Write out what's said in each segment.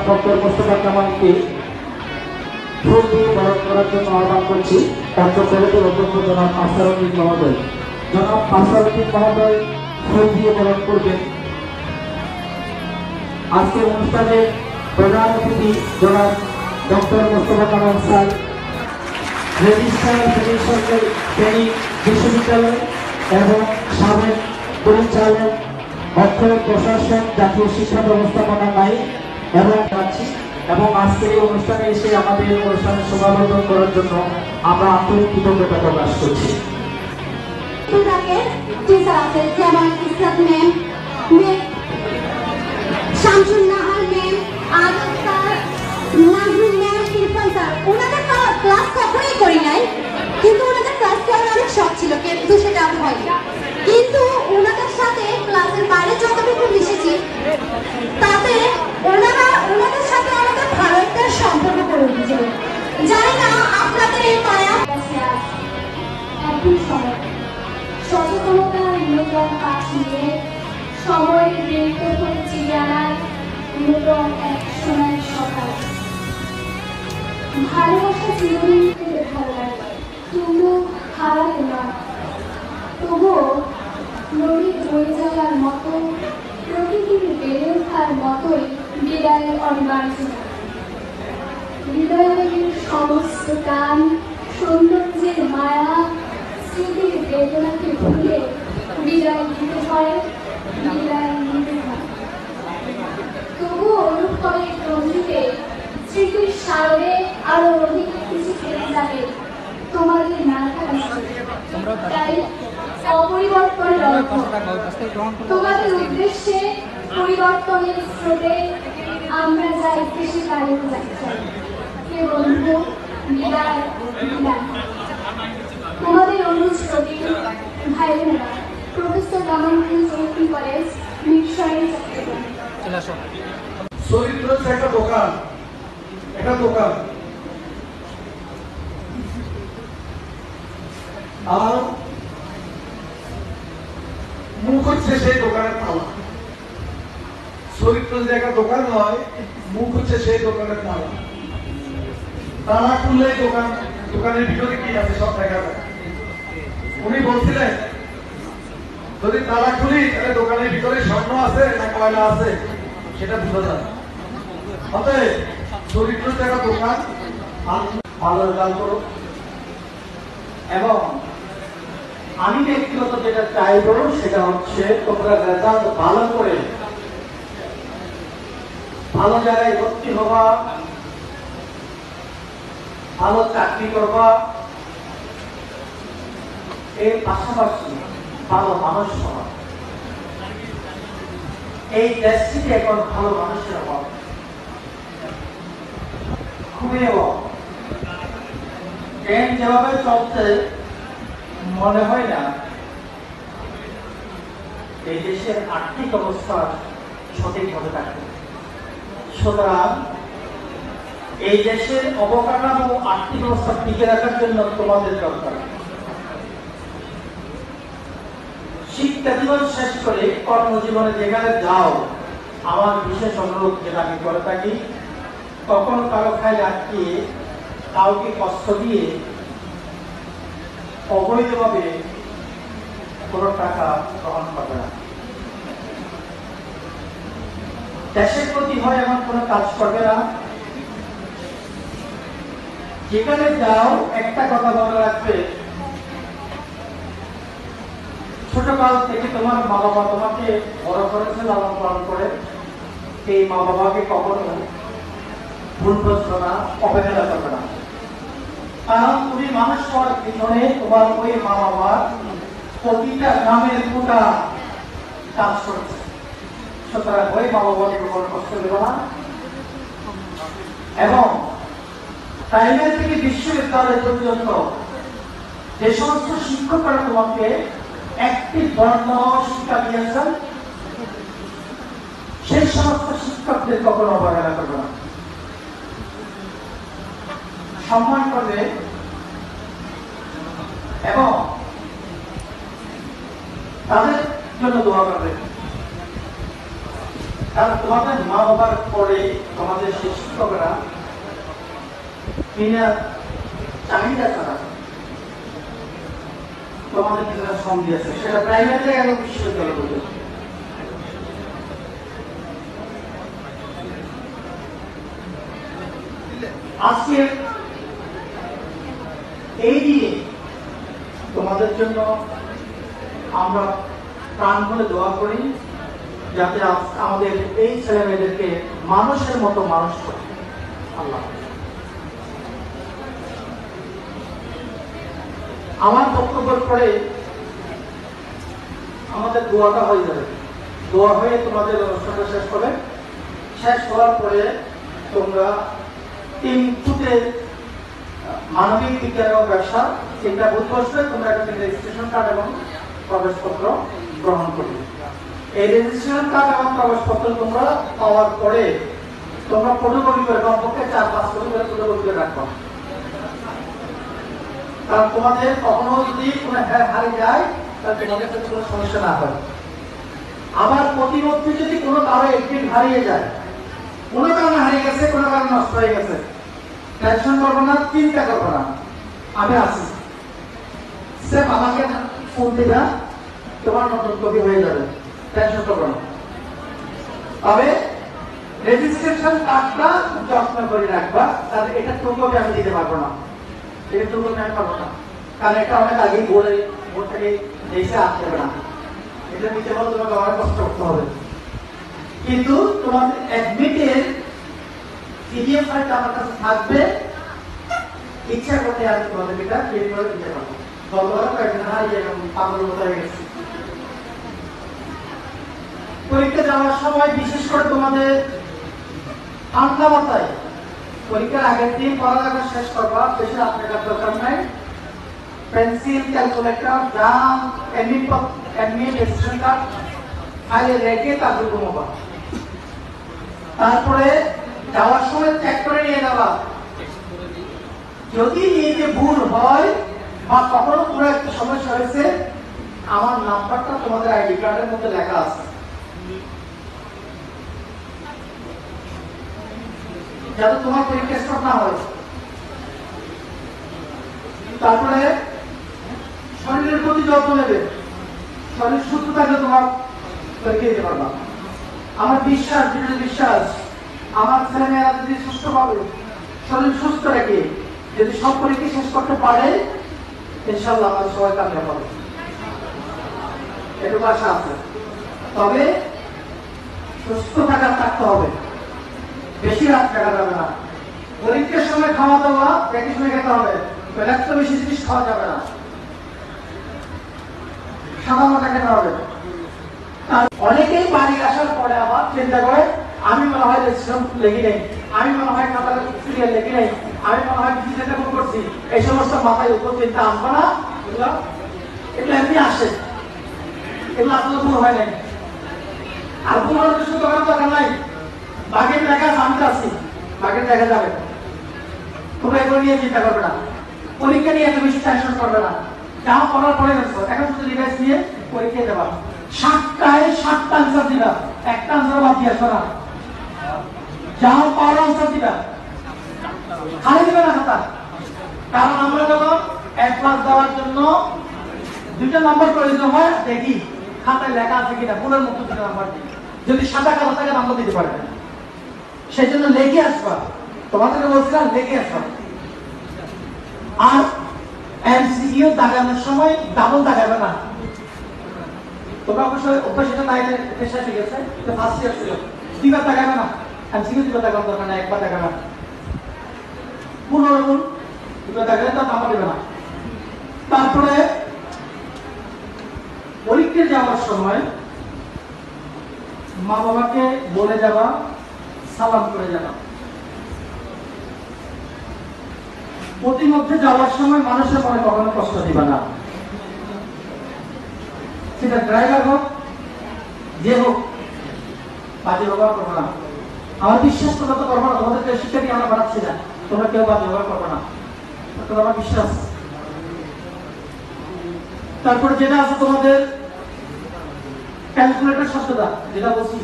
Doctor Mostafa কামালকে ফুল দিয়ে বরণ করার জন্য আহ্বান করছি। ডক্টর কলেজের অধ্যক্ষ জনাব আফসারউদ্দিন মহোদয়। জনাব আফসারউদ্দিন মহোদয় ফুল দিয়ে বরণ করবেন। আজকের অনুষ্ঠানে প্রধান অতিথি জনাব doctor Mostafa Kamal sir, registrar Feni বিশ্ববিদ্যালয় এবং সাবেক পরিচালক অর্থ প্রশাসন জাতীয় শিক্ষা ব্যবস্থাপনা নাই এবং আজকের এই অনুষ্ঠানে এসে আমাদের অনুষ্ঠানে সভাপতিত্ব করার জন্য আমরা আন্তরিক কৃতজ্ঞতা প্রকাশ করছি। কিন্তু ওনাদের ক্লাস করার অনেক শখ ছিল, কিন্তু সেটা হয়নি। কিন্তু ওনাদের সাথে ক্লাসের বাইরে যতটুকু মিশেছি তাতে ওনাদের সাথে আমাদের ভালো একটা সম্পর্ক করে উঠেছিল। জানি না আপনাদের এই মায়া সচেতনতার নতুন কাজ নিয়ে সময়ের বৃত্ত করে চিড়িয়ে আনার নতুন এক সময়ের সকাল। ভালোবাসা চিরদিন থেকে ভালো লাগে, কিন্তু হারাতে না। তবুও নদীর বয়ে যাওয়ার মতো, প্রকৃতির বেড়ে ওঠার মতোই বিদায়ের অনিবার্য। হৃদয়ের সমস্ত গান, সৌন্দর্যের মায়া, স্মৃতির বেদনাকে ভুলে বিদায় দিতে হয়, বিদায় নিতে হয়। তবুও অনুভবের গভীরে স্মৃতির সাগরে আরো অধিক কিছু থেকে যাবে তোমাদের না থাকা। তাই অপরিবর্তনের অর্থ তোমাদের উদ্দেশ্যে পরিবর্তনের স্রোতে আমরা যাই দেশে দাঁড়িয়ে যেতে চাই। হে বন্ধু, বিদায় বিদায়। তোমাদের অনুশ্রোতি ভাই বোনেরা, প্রফেসর রামানুজন চৌধুরী কলেজ, মিরসরাই, চট্টগ্রাম। চরিত্র হচ্ছে একটা দোকান, একটা দোকান। আর মুখ হচ্ছে সেই দোকানের তালা। চরিত্র যে একটা দোকান নয়, মুখ হচ্ছে সেই দোকানের তালা। তালা খুললেই দোকানের ভিতরে কি আছে সব দেখা যায়। উনি বলছিলেন যদি তালা খুলি তাহলে দোকানের ভিতরে স্বর্ণ আছে না কয়লা আছে সেটা বোঝা যায়। অতএব চরিত্র যে একটা দোকান, ভালো রেজাল্ট করো। এবং আমি ব্যক্তিগত যেটা চাইবো সেটা হচ্ছে তোমরা রেজাল্ট ভালো করে ভালো জায়গায় ভর্তি হবা, ভালো চাকরি করবা, এর পাশাপাশি ভালো মানুষ হওয়া। এই দেশটিতে এখন ভালো মানুষের অভাব, খুবই অভাব। ট্রেন যেভাবে চলছে মনে হয় না এই দেশের আর্থিক অবস্থা সঠিকভাবে থাকবে। সুতরাং এই দেশের অবকাঠামো আর্থিক অবস্থা টিকে রাখার জন্য তোমাদের দরকার। শিক্ষা জীবন শেষ করে কর্মজীবনে যেখানে যাও, আমার বিশেষ অনুরোধ যেটা আমি করে থাকি, কখনো কারো খায় আটকিয়ে কাউকে কষ্ট দিয়ে অবৈধভাবে কোনো টাকা গ্রহণ করবে না। দেশের প্রতি হয় এমন কোনো কাজ করবে না। যেখানে যাও একটা কথা মনে রাখবে, ছোটকাল থেকে তোমার মা বাবা তোমাকে বড় করেছে, লালন পালন করে। এই মা বাবাকে কখনো ভুল বুঝবে না, অবহেলা করবে না। কারণ তুমি মানুষ হওয়ার পিছনে তোমার ওই মা বাবার প্রতিটা গ্রামের পুটা কাজ করছে। সুতরাং ওই মা বাবাকে কখনো কষ্ট দেবে না। এবং প্রাইমারি থেকে বিশ্ববিদ্যালয় পর্যন্ত যে সমস্ত শিক্ষকরা তোমাকে একটি বর্ণ শিক্ষা দিয়েছেন, সেই সমস্ত শিক্ষকদের কখনো অবহেলা করবে না, সম্মান করবে এবং তাদের জন্য দোয়া করবে। কারণ তোমাদের মা বাবার পরে তোমাদের শিক্ষকরা বিনা চাহিদা ছাড়া তোমাদের কিছুটা শ্রম দিয়েছে, সেটা প্রাইভেটে এবং বিশ্ববিদ্যালয় পর্যন্ত। আজকে এই দিনে তোমাদের জন্য আমরা প্রাণ ভরে দোয়া করি, যাতে আমাদের এই ছেলে মেয়েদেরকে মানুষের মতো মানুষ করে আল্লাহ। আমার বক্তব্যের পরে আমাদের দোয়াটা হয়ে যাবে, দোয়া হয়ে তোমাদের অনুষ্ঠানটা শেষ হবে। শেষ হওয়ার পরে তোমরা 3 ফুটে মানবিক বিজ্ঞান এবং ব্যবসা 3টা বুথ বসবে, তোমরা একটা রেজিস্ট্রেশন কার্ড এবং প্রবেশপত্র গ্রহণ করবে। এই রেজিস্ট্রেশন কার্ড এবং প্রবেশপত্র তোমরা পাওয়ার পরে তোমরা ফটোকপি করে কমপক্ষে 4-5 কপি করে ফটোকপি করে রাখবা। কারণ তোমাদের কখনো যদি কোনো হারিয়ে যায় তাহলে তোমাদের কাছে কোনো সমস্যা না হয়। আবার প্রতিমধ্যে যদি কোনো কারো একদিন হারিয়ে যায়, কোনো কারণে হারিয়ে গেছে, কোনো কারণে নষ্ট হয়ে গেছে, টেনশন করবো না, চিন্তা করবো না, আমি আছি। সে আমাকে ফোন দিবা, তোমার নতুন কপি হয়ে যাবে, টেনশন করবো না। তবে রেজিস্ট্রেশন কার্ডটা যত্ন করে রাখবা, তাহলে এটা টু কপি আমি দিতে পারবো না, এটা টু কপি আমি পারবো না, কারণ এটা অনেক আগেই বোর্ড থেকে এসে আসতে হবে না, এটা নিতে হলে তোমাকে অনেক কষ্ট করতে হবে। কিন্তু তোমাদের অ্যাডমিটের পিডিএফ ফাইলটা আমার কাছে থাকবে, ইচ্ছা করতে আমি তোমাদের এটা প্রিন্ট করে দিতে পারবো। গতবার কয়েকদিন হারিয়ে গেলাম, পাগল মতো হয়ে গেছে। পরীক্ষা যাওয়ার সময় বিশেষ করে তোমাদের ঠান্ডা মাথায় পরীক্ষার আগের দিন পড়ালেখা শেষ করবা, বেশি রাত মেকার দরকার নাই। পেন্সিল, ক্যালকুলেটর, জাম, এডমিট রেজিস্ট্রেশন কার্ড ফাইলে রেখে তারপর ঘুমাবা। তারপরে যাওয়ার সময় চেক করে নিয়ে যাবা, যদি নিয়ে ভুল হয় বা কখনো কোনো একটা সমস্যা হয়েছে, আমার নাম্বারটা তোমাদের আইডি কার্ডের মধ্যে লেখা আছে, যাতে তোমার পরীক্ষা স্টপ না হয়। তারপরে শরীরের প্রতি যত্ন নেবে, শরীর সুস্থ থাকলে তোমার পরীক্ষা দিতে পারবা। আমার বিশ্বাস, দৃঢ় বিশ্বাস, আমার ছেলেমেয়েরা যদি সুস্থ পাবে, শরীর সুস্থ রেখে যদি সব পরীক্ষা শেষ করতে পারে, ইনশাআল্লাহ আমাদের সবাই কামিয়াব হবে, এটুকু আশা আছে। তবে সুস্থ থাকতে হবে, বেশি রাত থাকা যাবে না। পরীক্ষার সময় খাওয়া দাওয়া একই সময় খেতে হবে, এত বেশি জিনিস খাওয়া যাবে না, সাদা মাথা খেতে হবে। অনেকেই বাড়ি আসার পরে আবার চিন্তা করে, আমি মনে হয় রেজিস্ট্রেশন লেগে নেই, আমি মনে হয় খাতার সিরিয়াল লেগে নেই, আমি মনে হয় ডিজিটাল ফোন করছি, এই সমস্ত মাথায় উপর চিন্তা আনবো না। এগুলো এমনি আসে, এগুলো আসলে ভুল হয় নাই। আর ভুল হলে শুধু দরকার নাই, বাঘের দেখা আমি তো আছি, বাঘের দেখা যাবে। তোমরা এগুলো নিয়ে চিন্তা করবে না, পরীক্ষা নিয়ে এত বেশি টেনশন করবে না। যা পড়ার পরে গেছো, এখন শুধু রিভাইজ নিয়ে পরীক্ষা দেবা। 7টায় 7টা আনসার দিবা, একটা আনসার বাদ দিয়ে আসবে না। যা পাওয়ার আনসার দিবা, খালি দিবে না খাতা। কারণ আমরা যখন অ্যাডভান্স দেওয়ার জন্য 2টা নাম্বার প্রয়োজন হয়, দেখি খাতায় লেখা আছে কিনা, ভুলের মতো 2টা নাম্বার দিই। যদি সাদা কালো থাকে নাম্বার দিতে পারবে না, সেই জন্য লেগে আসবা। তোমাদেরকে বলছিলাম লেগে আসবা। আর এমসিকিউ দাগানোর সময় ডাবল দাগাবে না। তোমরা অবশ্যই অভ্যাস এটা নাই, পেশা ঠিক আছে, ফার্স্ট ইয়ার ছিল, 2বার দাগাবে না, এমসিকিউ 2বার দাগানোর দরকার না, 1বার দাগাবে না। 15 গুণ 2বার দাগালে তো নাম্বার দেবে না। তারপরে পরীক্ষা যাওয়ার সময় মা বাবাকে বলে যাবা, সালাম করে যাবা। প্রতিমধ্যে যাওয়ার সময় মানুষের মনে কখনো কষ্ট দিবা না, সেটা ড্রাইভার হোক, যে হোক, বাজে ব্যবহার করবো না। আমার বিশ্বাস তোমরা তো করবো না, তোমাদেরকে শিক্ষা দিয়ে আমরা বাড়াচ্ছি না, তোমরা কেউ বাজে ব্যবহার করবো না, তোমরা আমার বিশ্বাস। তারপরে যেটা আছে তোমাদের ক্যালকুলেটর শব্দটা যেটা বলছি,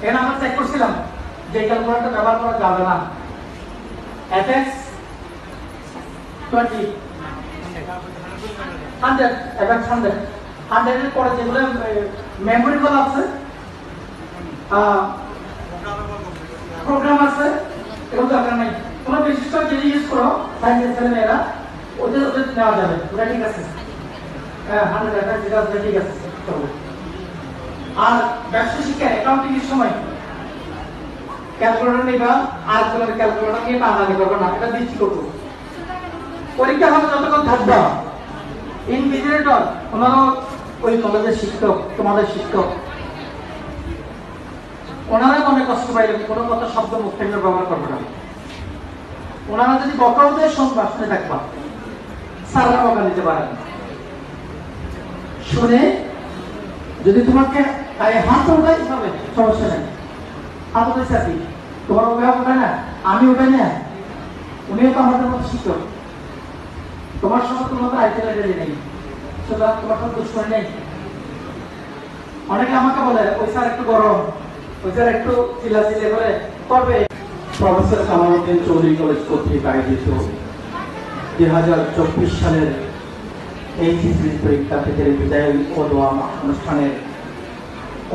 এখানে আমরা চেক করছিলাম যে ক্যালকুলেটর ব্যবহার করা যাবে না। fx 20 100 fx 100 100 এর পরে যেগুলো মেমরি গুলো আছে প্রোগ্রাম আছে এগুলো দরকার নাই। তোমরা বিশেষ করে যদি ইউজ করো সায়েন্সের ছেলেমেয়েরা ওদের নেওয়া যাবে, ওটা ঠিক আছে। হ্যাঁ 100 fx যেটা আছে ঠিক আছে। আর ব্যবসা শিক্ষা অ্যাকাউন্টিং এর সময় ক্যালকুলেটর নিবা, আর কোনো ক্যালকুলেটর নিয়ে টানাটানি করবে না, এটা দৃষ্টি করবো। পরীক্ষা হলে যতক্ষণ থাকবা ইনভিজিলেটর ওনারা ওই কলেজের শিক্ষক, তোমাদের শিক্ষক, ওনারা মনে কষ্ট পাইলে কোনো কথা শব্দ মুখ থেকে ব্যবহার করবে না। ওনারা যদি বকাউদের শুনবা, শুনে থাকবা, স্যাররা বকা দিতে পারেন। শুনে যদি তোমাকে হাত উঠাই হবে সমস্যা নেই, হাত উঠেছে আর কি, তোমার অভিভাবক উঠায় না, আমি উঠাই না, উনিও তো আমাদের মতো শিক্ষক। তোমার সঙ্গে তোমার তো আইতে লেগে নেই, সুতরাং তোমার সঙ্গে দুশ্মনী নেই। অনেকে আমাকে বলে ওই স্যার একটু গরম, ওই স্যার একটু চিল্লাচিল্লি করে করবে। প্রফেসর কামালউদ্দিন চৌধুরী কলেজ কর্তৃক আয়োজিত 2024 সালের এইচএসসি পরীক্ষার্থীদের বিদায় ও দোয়া অনুষ্ঠানের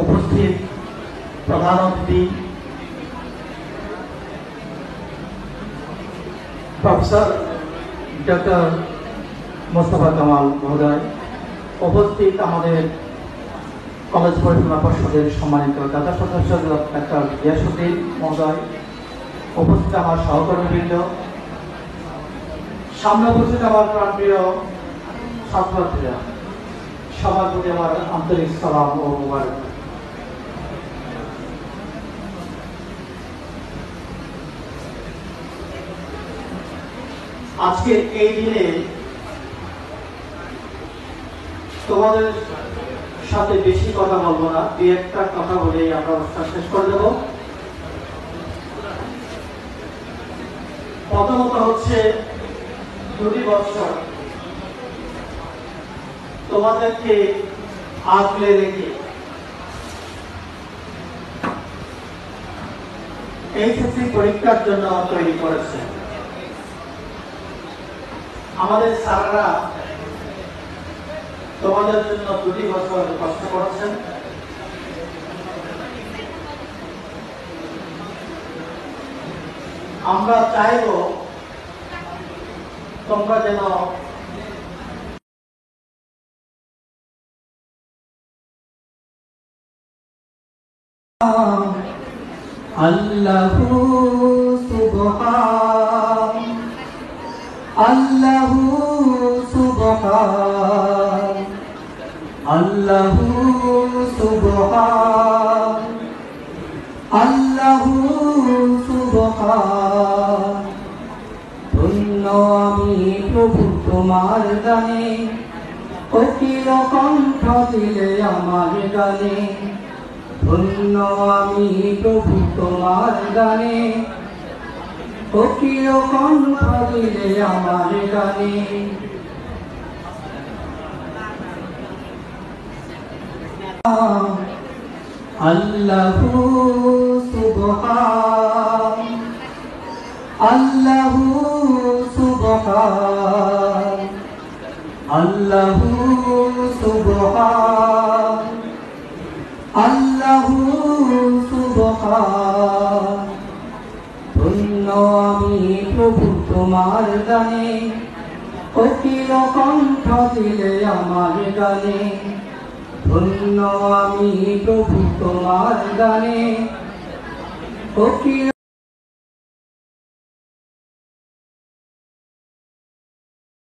উপস্থিত প্রধান অতিথি প্রফেসর ডক্টর মোস্তফা কামাল মহোদয়, উপস্থিত আমাদের কলেজ পরিচালনা পর্ষদের সম্মানিত দাতা সদস্য ডাক্তার গিয়াসউদ্দিন মহোদয়, উপস্থিত আমার সহকর্মীবৃন্দ, সামনে উপস্থিত আমার প্রাণপ্রিয় ছাত্রছাত্রীরা, সবার প্রতি আমার আন্তরিক সালাম ও মোবারক। আজকে এই দিনে তোমাদের সাথে বেশি কথা বলবো না, দুই একটা কথা বলেই আমরা অনুষ্ঠান শেষ করে দেব। প্রথমত হচ্ছে 2 বছর তোমাদেরকে আগলে রেখে এইচএসসি পরীক্ষার জন্য তৈরি করেছে। আমাদের স্যাররা তোমাদের জন্য 2 বছর কষ্ট করেছেন। আমরা চাইব তোমরা যেন আল্লাহু সুবহান আল্লাহু সুবহান আল্লাহু সুবহান আল্লাহু সুবহান। ধন্য আমি প্রভু তোমার গানে, কোকিল কণ্ঠ দিলে আমার গানে। ধন্য আমি প্রভু তোমার গানে, কোকিল কণ্ঠ দিলে আমার গানে। আল্লাহু সুবহান আল্লাহু সুবহান আল্লাহু সুবহান আল্লাহু সুবহান। ধন্য আমি প্রভু তোমার গানে, কোকিল কণ্ঠ দিলে আমার গানে। ধন্য আমি প্রভু তোমার গানে, কোকিল